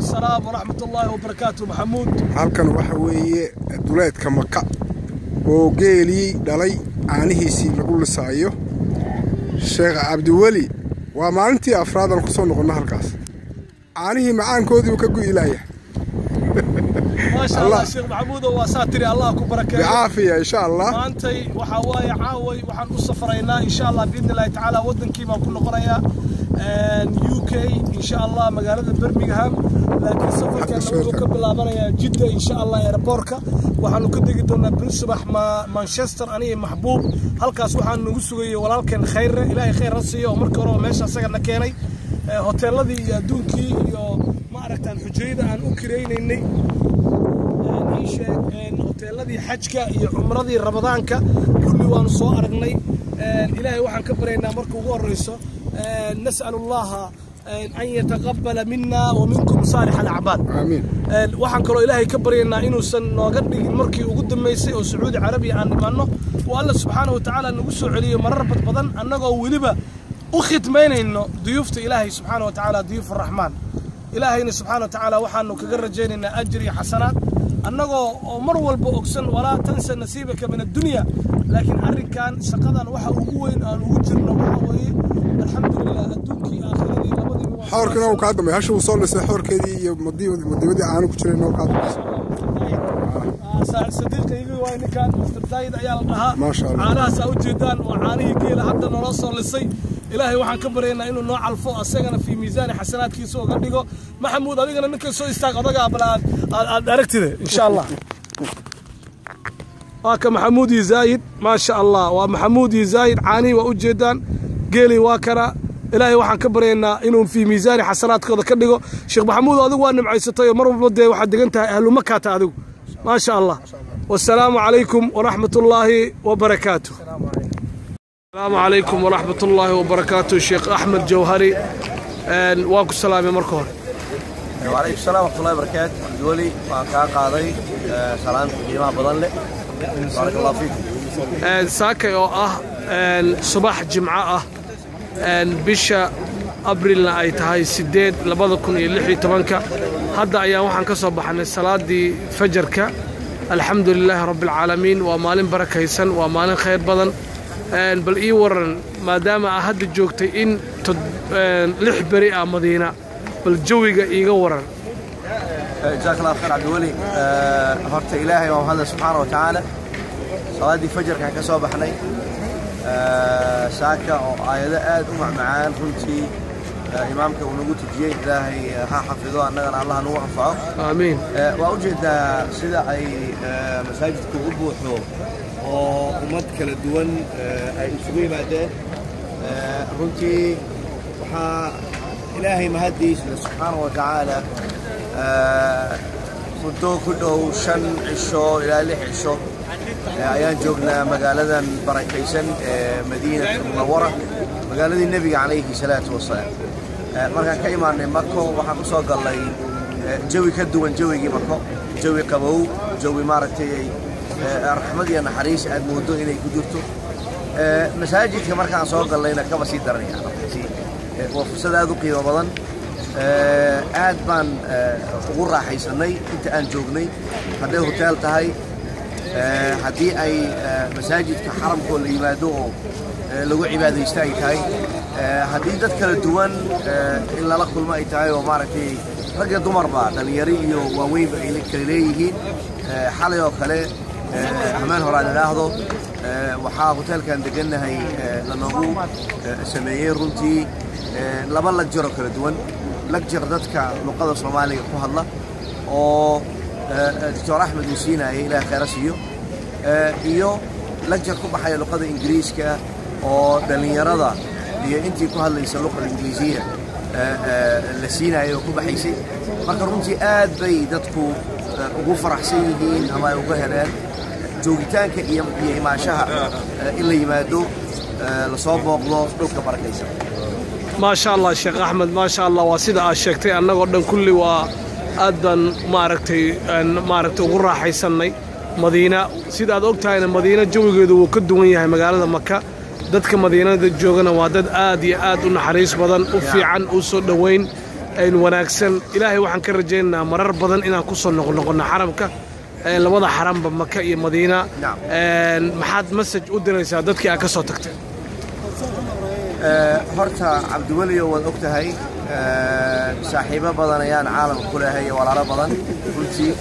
السلام ورحمة الله وبركاته محمود. halkan waxa weeye duleedka Maka oo geeli dhalay caanihiisii lagu lisaayo Sheekh Cabdiweli waa maalintii afraad aan ku soo noqono halkaas caanihii macaankoodii ka go'ilaya ما شاء الله الشيخ محمود وساتري الله كبركاته بعافية إن شاء الله. أنتي وحواي عاوي وحن السفرينا إن شاء الله بإذن الله تعالى ودن كيما كنا قرية UK إن شاء الله مقالة برمنغهام لكن السفر كان نوضو قبل أبنى جدة إن شاء الله إيربوركا وحن كده قدرنا بنصبح مانشستر أنا محبوب هالكاس وحن نقصي ولا كان خير إلهي خير رصية ومركورة وماشى سجلنا كيني هوتيل الذي دونكي ما عرفت عن حجيدة عن أوكرين إني هوتيلذي حجك عمرذي رمضانك كل وان سو أرغني إلهي وحن كبرينا مركو ورئيسه نسأل الله أن يتقبل منا ومنكم صالح الأعمال. آمين. وحن كلو إلهي كبرينا إنه سنوقدي المركي وقدم ميسي وسعودي عربي عن منه والله سبحانه وتعالى نقصوا عليه مربط بدن أنه ولبا أختمين إنه ضيوفت إلهي سبحانه وتعالى ضيوف الرحمن إلهي سبحانه وتعالى وحن كجرجين إن أجري حسنات أنه مر والبؤكسن ولا تنسى نصيبك من الدنيا لكن أركان سقطا وحوين أن وجرنا وحوين الحمد لله الدنيا آخرين لبدي حوركنا وكادم هاش وصل لسحور كذي مدي عانو كتيرنا وكادم صديقي يقول وين كان مستدايد عيالها ما شاء الله عاناها سأوجدان وعانيه كيل حتى نوصل للصي إلهي وحن كبرينا إنه نوع الفوق أسجنا في ميزان حسنات كيسو قديقو محمود هذيك أنا نكسو سو استاق بلا أركتده إن شاء الله محمود زايد ما شاء الله ومحمود زايد عاني وأوجدان قيلي واكرا إلهي وحن كبرينا إنهم في ميزان حسنات كذا كدقو شيخ محمود هذا وأنا معيسته مر بلدي وحد دقنتها أهل مكة هذا ما شاء الله والسلام عليكم ورحمة الله وبركاته. السلام عليكم ورحمة الله وبركاته الشيخ أحمد جوهري واكو السلام يا مركور. وعليكم السلام ورحمة الله وبركاته. دولي وكا قاضي سلام قيمة بدن لك بارك الله فيك. ساكي أو صباح جمعة بشا أبريل أي تهاي سديد لبضكم يلحي تبانك هذا أيام وحن كصباح عن الصلاة دي فجرك الحمد لله رب العالمين ومالين بركة يسن ومالين خير بدن بل إيورن ما دام أحد الجوكتي إن لح بريئة مدينة بالجوية إيورن. جزاك الله خير عبد الولي. هرت إلهي وهذا سبحانه وتعالى صلاة دي فجر كان كصباح حني ساكا أو آيات معان كنتي إمامك ونقول تجيه إلهي ها حفظه أننا الله نوع فعه. آمين. وأوجد سيدا أي مساجد كوبو حلو ومد كلا دوان أي سوي بعده كنتي وح إلهي مهدي سبحانه وتعالى كنتو كله شن عشو إلى لح عشو أيام جوجنا مقالة بركيسن مدينة المنورة مقالة النبي عليه الصلاة والسلام. مركان كإيمان مكة وحنا صاق الله جوي كدوان جوي مكة جوي قبو جوي مارتي رحمتي أنا حريص أدمودو إلى كدرته مساجد كمركان صاق الله إنك بسيط درني وفسد هذا قيمة بدن أدبان غرة حيسني أنت أنجوجني هذا هوتيل تهاي هذه أي مساجد كحرم كل يمادوه لو عبادة يستاهي تهاي هذه تذكر الدوان إلا لقل ما يتهاي ومارتي رجع دمر بعد اليري وويب إليك إليه حالي وخلاه أمان هران الأهضو وحا هوتيل كان دقلنا هاي لنهو سمايين رنتي لبن لجرة كل دوان لجر ذاتك لقادة صومالي قوها الله دكتور أحمد وسينا إلى خيرسيو إيو لجر كوبا حيا لقادة إنجليزكا أو دلنيرادة هي أنتي كوها اللي يسلوق الإنجليزية لسينا إيو كوبا حيسي marka runtii aad bay dadku ugu faraxsan yihiin ama ugu heleen joogitaanka iyo imaashaha in la yimaado la soo booqdo dhulka barakaysan. ما شاء الله الشيخ أحمد ما شاء الله واسيد أشكتي أنا قدن كل وأدن ماركتي غرة حيسني مدينة سيد أدوكتها إن مدينة جوجي ذو كدوية هي مقالة مكة دتك مدينة جوجنا وادد آد ونحريس بدن وفي عن أسود وين wanaagsan ilaahay waxaan ka rajaynaynaa marar badan inaan ku soo noqono xaramka labada xaranba Maka iyo Madiina maxaad message u diraysaa dadkii aad ka soo tagtay horta Cabdiweli waad ogtahay saaxiibo badan ayaan caalamka ku leeyahay walaalo badan runtii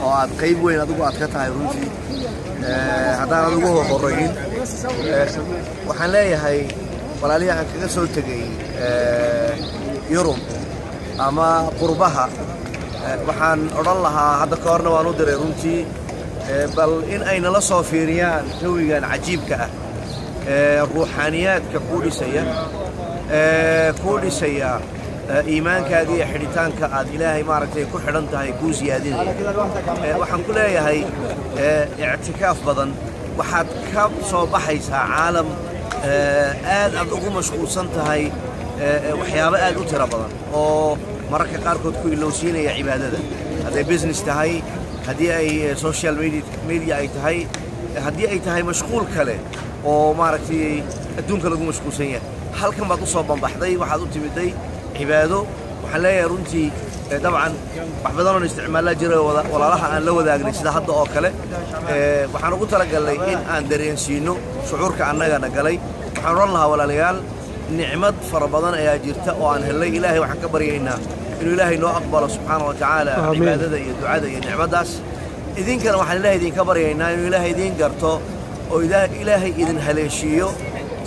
oo aad qayb weyn adigu aad ka tahay runtii haddaan adigu horeeyin waxaan leeyahay walaalihi aan kaga soo tagay Yurub ama qurbaha waxaan oran lahaa hadda ka horna waan u diray runtii bal in ay nala soo fiiriyaan jawigan cajiibka ah ruuxaaniyaadka ku dhisaya iimaankaada iyo xidhitaanka aad ilaahay maaragtay ku xidhan tahay kuu siyaadinaya waxaan ku leeyahay ictikaaf badan waxaad ka soo baxaysaa caalam aad ugu mashquulsan tahay waxyaabo aad u tiro badan oo mararka qaarkood ku ilowsiinaya cibaadada hadday business tahay haddii ay social media ay tahay haddii ay tahay mashquul kale oo maaragtay adduunka lagu mashquulsan yahay halkan baad u soo banbaxday waxaad u timiday cibaado waxaan leeyahay runtii dabcan wax badan oo isticmaalaa jira walaalaha aan la wadaagnay sida hadda oo kale waxaan ugu talagalnay in aan dareensiino shucuurka annagana galay waxaan oran lahaa walaalayaal nicmad fara badan ayaa jirta oo aan helay ilaahay waxaan ka baryaynaa inuu ilaahay noo aqbalo subxaanahu wa tacaala cibaadada iyo ducada iyo nicmadaas idinkana waxaan ilaahay idinka baryaynaa inuu ilaahay idin garto oo ilaahay idin haleeshiiyo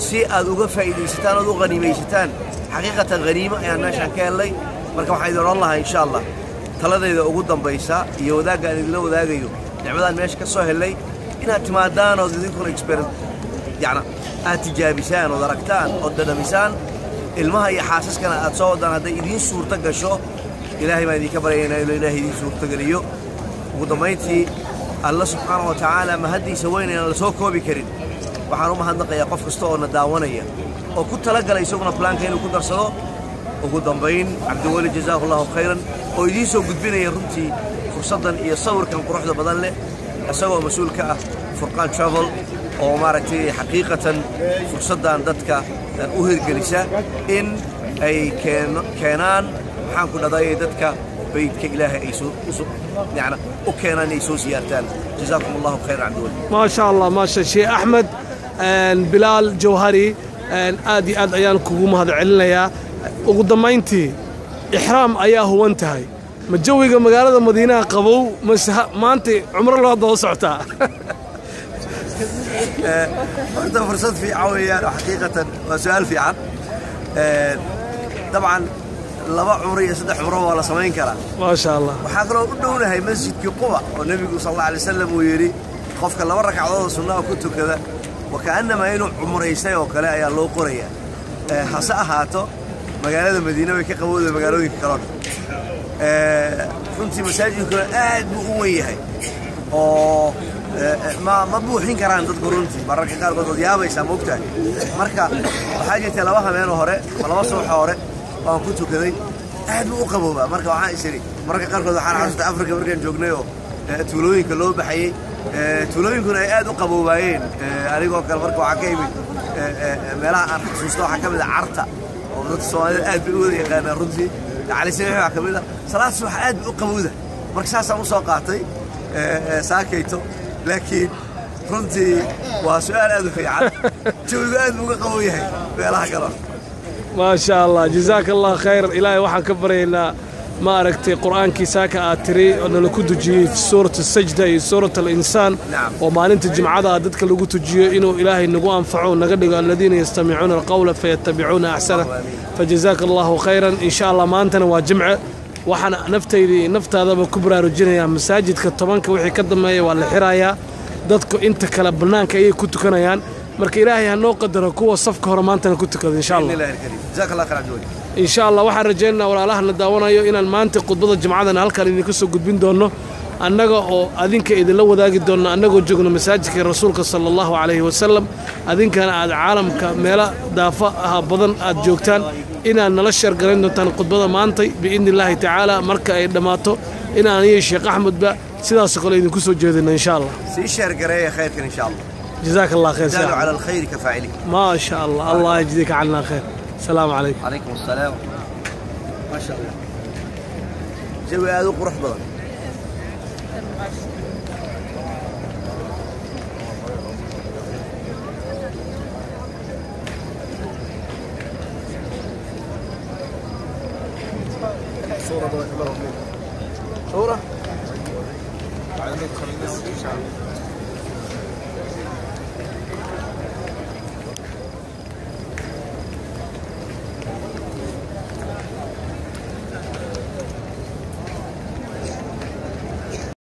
si aad uga faa'iidaysataan oo u qaniimaysataan xaqiiqatan qaniimo ayaan meeshaan ka helay marka waxaan idin oran lahaa insha Allah taladayda ugu dambaysa iyo wadaagga aan idinla wadaagayo nicmadaan meesha ka soo helay inaad timaadaan oo idinkuna experience يعني أتجابسان ودركتان ودنمسان المها يحاسسكنا أتصودان هذا يدين صورة قشوا إلهي ما يدي كبرينا إلهي يدين صورة قريو وضميتي الله سبحانه وتعالى ما هدي سوينا أنا لسوكو بكرين وحنو ما هندق يقف كستونا داونية وكنت لقى ليسوقنا بلان كين وكنت أرسله وضمبين عبد الولي جزاه الله خيرا ويدين سو قد بينا يرمتي فرصة يصور كان قروح ده بدل له أسوأ مسؤول كأ فرقان ترافل oo maaragtay xaqiiqatan fursadan dadka u hirgelisa in ay keenaan waxaan ku dhadayay dadka beydka ilaahay ay soo yani u keenaan ay soo siyaartaan jazaakum allahu khayr abdul ma sha Allah ma sha Sheikh Ahmed Bilal Jawhari aad iyo aad ayaan kugu mahad celinayaa ugu dambeyntii ihraam ayaa huwan tahay ma jawiga magaalada Madiina qabow maanta umro loo doo socotaa هذا فرصة في عويان وحقيقة وسؤال في عن طبعا لبا عمري صدح عمره ولا سمين كلام ما شاء الله وحاضروا قلنا هي مسجد قبة والنبي صلى الله عليه وسلم ويري خوفك الله ورك على السنة وكنت كذا وكأنما ينو عمري سنة وكلا يا الله قرية هسأهاته مجال المدينة وكقبول مجالوي كلام كنت مساجد كلا بقوية هاي ما buuxin karaan dad runtii mararka qaar dad yaabaysa moogtahay marka waxa jirtay laba habeen hore laba subax hore oo ku tukaday aad u qabooba marka waxaan isiri mararka qaar waxaan xasuustaa Afrika markaan joognay oo tuulooyinka loo baxayay tuulooyinkuna ay aad u qaboobayeen anigoo kale marka waxa ka yimid meelaha aan xasuusto waxa kamid ah carta oo dad Soomaaliyeed aad u wada yaqaanaan runtii cali saxiix waxa kamid ah salaad subax aad u qabowda marka saasaan u soo qaatay saakayto لكن runtii waa su'aal aad u fiican jawigu aad uga qabow yahay meelaha kale ما شاء الله جزاك الله خير إلهي waxaan ka bareynaa ma aragtay quraankiisa ka aad tiri oo la ku dujiyay suurada sajda iyo suurada al-insaan oo maalinta jimcada dadka lagu tujiyo inuu ilaahay nagu anfaco naga dhigo alladina yastami'una al-qawla fayattabi'una ahsana fajazaka Allahu khayran insha Allah maantana waa jimce waxaan naftaadaba ku baraarujinayaa masaajidka 10ka wixii ka dambeeyay waa la xirayaa dadku inta kala banaanka ay ku tukanayaan marka ilaahay ha noo qadaro kuwa safka hore maantana ku tukado insha Allah jazakallahu khayran abdul insha Allah waxaan rajaynaynaa walaalahana daawanayo inaan maanta qudbada jimcadana halkan idinka soo gudbin doono annaga oo adinka idinla wadaagi doono annagoo joogno masaajidka rasuulka sallallahu alayhi wasallam adinkana aad caalamka meela daafa badan aad joogtaan inaan nala shar garan doontaan qudbada maanta biidnillaahi tacaala marka ay dhamaato inaan iyo Sheikh Ahmed ba sidaas kale idinku soo jeedino insha Allah si shar gareeya khayrkan insha Allah جزاك الله خير دالوا على الخير كفاعله ما شاء الله الله يجزيك عنا خير السلام عليكم عليكم السلام ما شاء الله جوي هذا قروح بدن صورة بارك الله فيك صورة بعد ندخل الناس إن شاء الله